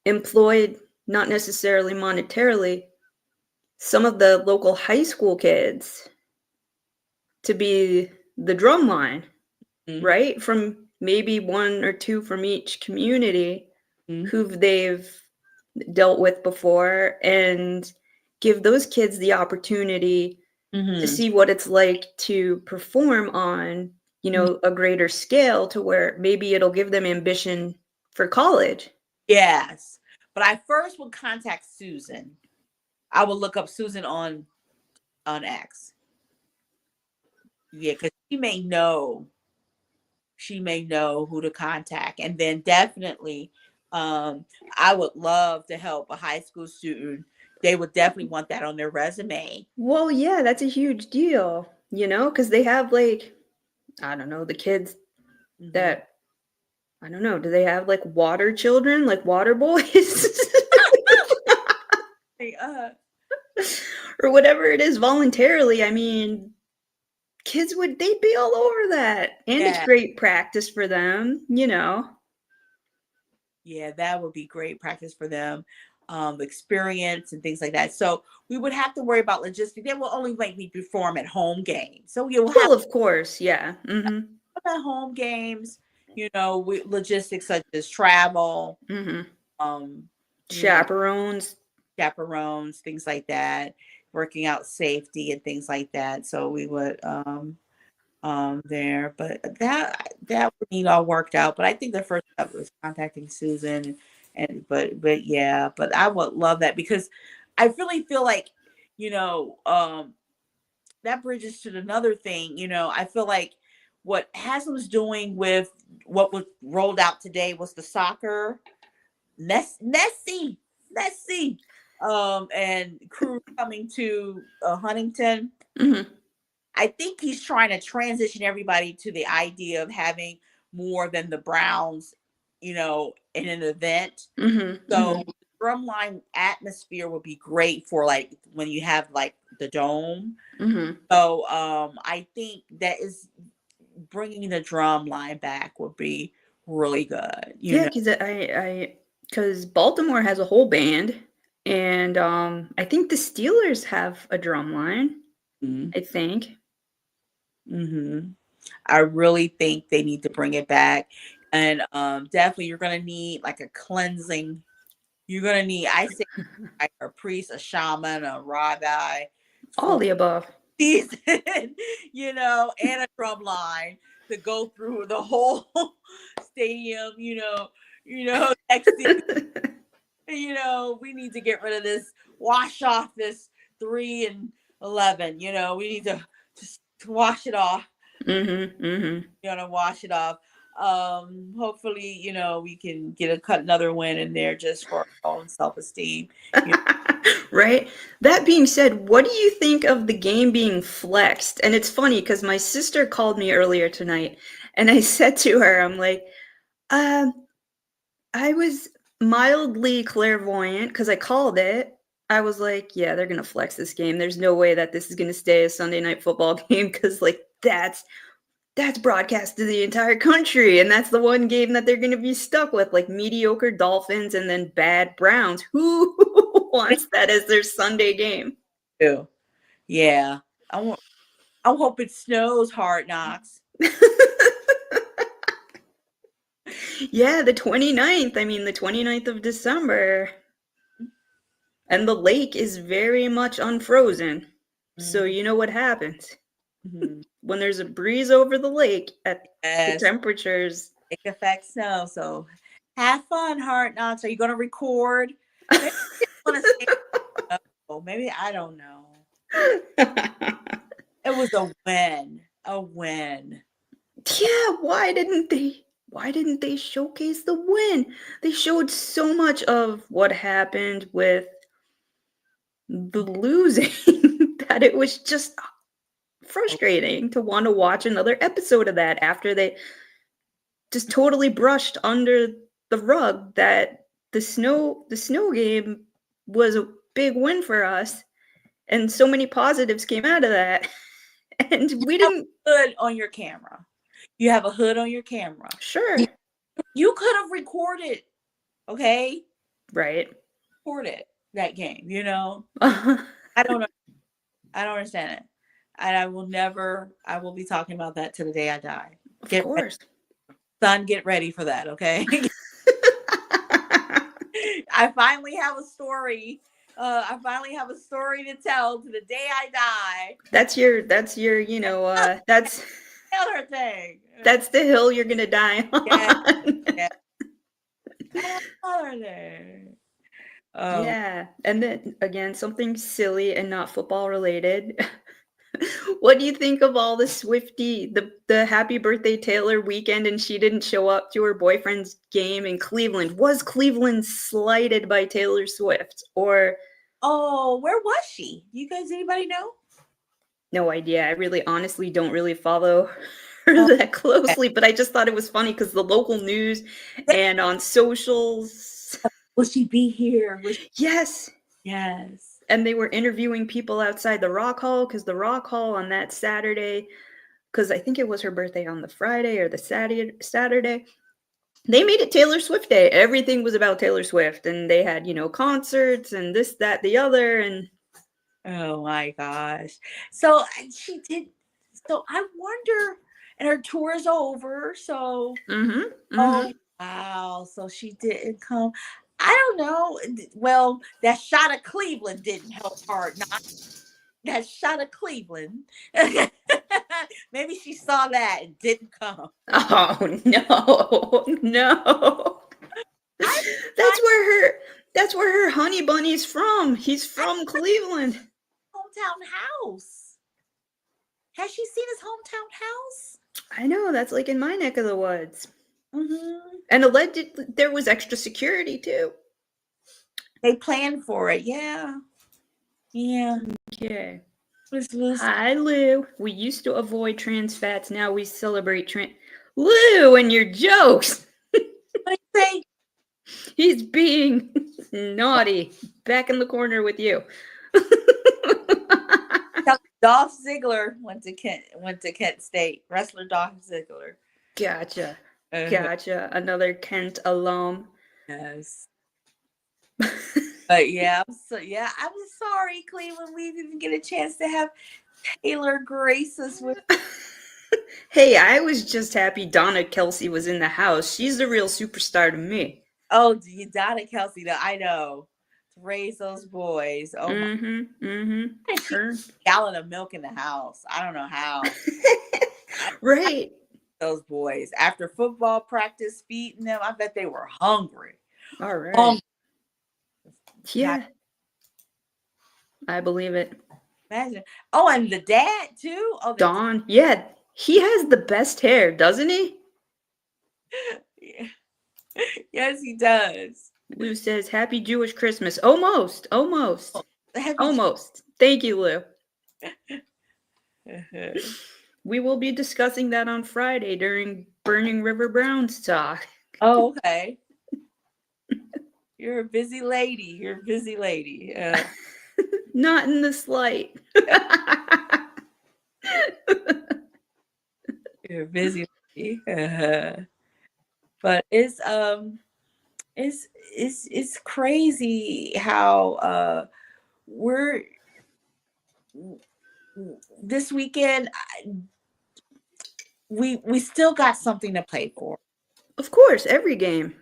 employed, not necessarily monetarily, some of the local high school kids to be the drum line, right? From maybe one or two from each community who they've dealt with before, and give those kids the opportunity to see what it's like to perform on, a greater scale, to where maybe it'll give them ambition for college. Yes. But I first would contact Susan. I would look up Susan on X. Yeah, because she may know who to contact. And then definitely, I would love to help a high school student. They would definitely want that on their resume. Well, yeah, that's a huge deal, because they have, like, I don't know, the kids that, I don't know, do they have, like, water children, like water boys? Or whatever it is voluntarily. I mean, they'd be all over that. And it's great practice for them, Yeah, that would be great practice for them, experience and things like that. So we would have to worry about logistics. They will only make me perform at home games. So you'll have, of course, yeah. at home games, logistics such as travel, chaperones, things like that, working out safety and things like that. So we would there, but that would need all worked out. But I think the first step was contacting Susan, but yeah, but I would love that, because I really feel like, that bridges to another thing. I feel like what Haslam's doing with what was rolled out today was the soccer Nessie, and crew coming to Huntington. I think he's trying to transition everybody to the idea of having more than the Browns, in an event. So drumline atmosphere would be great for, like, when you have, like, the dome. So I think that is bringing the drum line back would be really good. Yeah, because Baltimore has a whole band, and I think the Steelers have a drum line. I think. I really think they need to bring it back, and definitely you're gonna need, like, a cleansing. You're gonna need, I say, like, a priest, a shaman, a rabbi, all the above. Season, and a drum line to go through the whole stadium. Next season, we need to get rid of this, wash off this 3 and 11. We need to just wash it off. Wash it off. Hopefully, we can cut another win in there just for our own self-esteem. Right. That being said, what do you think of the game being flexed? And it's funny because my sister called me earlier tonight, and I said to her, I'm like, I was mildly clairvoyant because I called it. I was like, yeah, they're going to flex this game. There's no way that this is going to stay a Sunday night football game, because, like, that's broadcast to the entire country, and that's the one game that they're going to be stuck with, like, mediocre Dolphins and then bad Browns. Who wants that as their Sunday game? Yeah. I hope it snows, Hard Knocks. Yeah, the 29th. I mean, the 29th of December. And the lake is very much unfrozen. So you know what happens. When there's a breeze over the lake at the temperatures. It can affect snow. So have fun, Hard Knocks. Are you going to record? Maybe, I don't know. It was a win. Yeah, why didn't they showcase the win? They showed so much of what happened with the losing that it was just frustrating to want to watch another episode of that after they just totally brushed under the rug that the snow game was a big win for us, and so many positives came out of that. And we didn't. Hood on your camera. You have a hood on your camera. Sure. You could have recorded, okay? Right. Recorded that game, I don't know. I don't understand it. And I will be talking about that till the day I die. Of course. Son, get ready for that, okay? I finally have a story I finally have a story to tell to the day I die. That's your, that's Another thing. That's the hill you're gonna die on. Yeah. Another thing. Yeah. And then again, something silly and not football related. What do you think of all the Swiftie, the happy birthday Taylor weekend, and she didn't show up to her boyfriend's game in Cleveland? Was Cleveland slighted by Taylor Swift? Or where was she? You guys, anybody know? No idea. I really honestly don't really follow her that closely, but I just thought it was funny because the local news and on socials. Will she be here? Yes. Yes. And they were interviewing people outside the Rock Hall because the Rock Hall on that Saturday, because I think it was her birthday on the Friday or the Saturday, they made it Taylor Swift Day. Everything was about Taylor Swift, and they had, concerts and this, that, the other, and oh my gosh. So she did. So I wonder, and her tour is over. So, oh wow. So she didn't come. I don't know. Well, that shot of Cleveland didn't help hard. Not that shot of Cleveland. Maybe she saw that and didn't come. Oh no. That's where her honey bunny's from. He's from Cleveland. Hometown house. Has she seen his hometown house? I know, that's like in my neck of the woods. And allegedly there was extra security too. They planned for it, yeah. Yeah. Okay. Hi, Lou. We used to avoid trans fats. Now we celebrate Lou and your jokes. What do you think? He's being naughty. Back in the corner with you. Dolph Ziggler went to Kent State. Wrestler Dolph Ziggler. Gotcha. Gotcha. Another Kent alum. Yes. But yeah, I'm sorry, Cleveland. We didn't get a chance to have Taylor grace us with. Hey, I was just happy Donna Kelsey was in the house. She's the real superstar to me. Oh, Donna Kelsey, I know. To raise those boys. Oh my. Gallon of milk in the house. I don't know how. Right. Those boys. After football practice, feeding them, I bet they were hungry. All right. Yeah. I believe it. Imagine. Oh, and the dad too. Oh, Don. Yeah. He has the best hair, doesn't he? Yeah. Yes, he does. Lou says, Happy Jewish Christmas. Almost. Almost. Thank you, Lou. We will be discussing that on Friday during Burning River Browns talk. Oh, okay. You're a busy lady. Not in the slight. You're a busy lady. But it's crazy how we're this weekend. We still got something to play for. Of course, every game,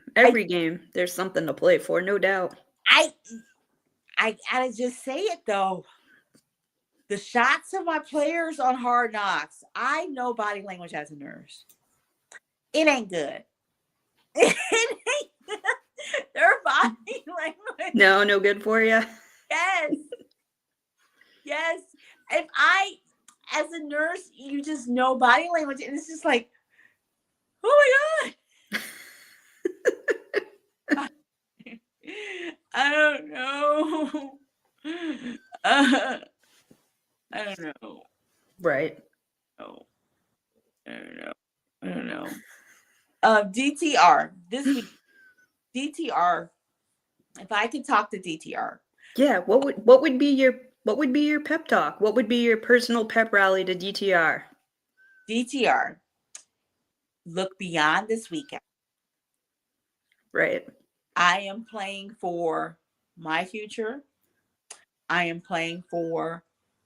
there's something to play for, no doubt. I gotta just say it though. The shots of my players on Hard Knocks, I know body language as a nurse. It ain't good. It ain't good. Their body language. No good for you. Yes. If I, as a nurse, you just know body language, and it's just like, oh my God. I don't know. I don't know. Right. Oh, I don't know. DTR this week. DTR. If I could talk to DTR. Yeah. What would be your pep talk? What would be your personal pep rally to DTR? DTR. Look beyond this weekend. Right. I am playing for my future. I am playing for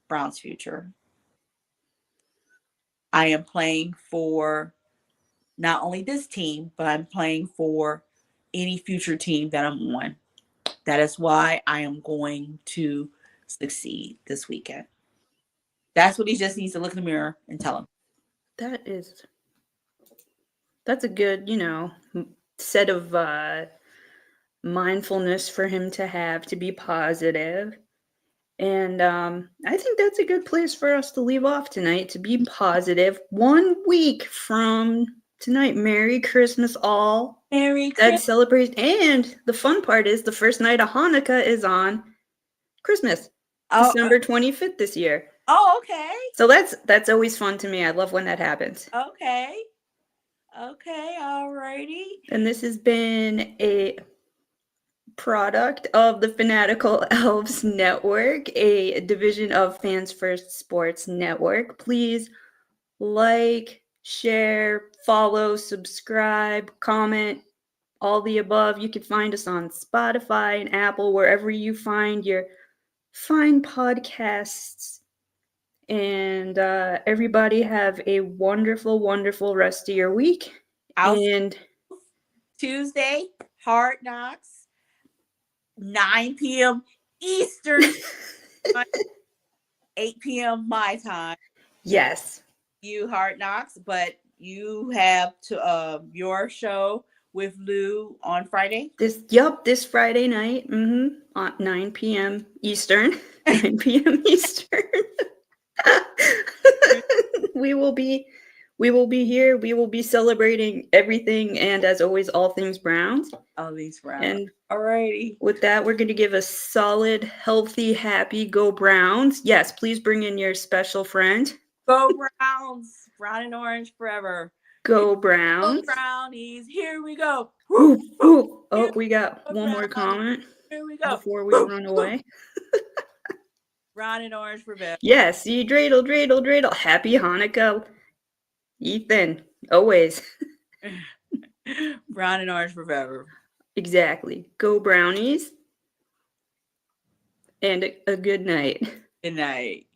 Brown's future. I am playing for not only this team, but I'm playing for any future team that I'm on That is why I am going to succeed this weekend. That's what he just needs to look in the mirror and tell him. That's a good, set of mindfulness for him to have, to be positive. And I think that's a good place for us to leave off tonight, to be positive. 1 week from tonight. Merry Christmas, all. Merry Christmas. That celebrates. And the fun part is the first night of Hanukkah is on Christmas, December 25th this year. Oh, okay. So that's always fun to me. I love when that happens. Okay, alrighty. And this has been a product of the Fanatical Elves Network, a division of Fans First Sports Network. Please like, share, follow, subscribe, comment, all the above. You can find us on Spotify and Apple, wherever you find your fine podcasts. And everybody have a wonderful, wonderful rest of your week. And Tuesday, Hard Knocks. 9 p.m. Eastern, 8 p.m. my time. Yes. You Hard Knocks, but you have to your show with Lou on Friday. This Friday night, at 9 p.m. Eastern. 9 p.m. Eastern. We will be here. We will be celebrating everything, and as always, all things Browns. All things Browns. And alrighty. With that, we're going to give a solid, healthy, happy go Browns. Yes, please bring in your special friend. Go Browns. Brown and orange forever. Go Browns. Go Brownies. Here we go. Woo, woo. Oh, we got one more comment. Here we go. Before we run away. Brown and orange forever. Yes, see, dreidel, dreidel, dreidel. Happy Hanukkah, Ethan. Always. Brown and orange forever. Exactly. Go Brownies. And a good night. Good night.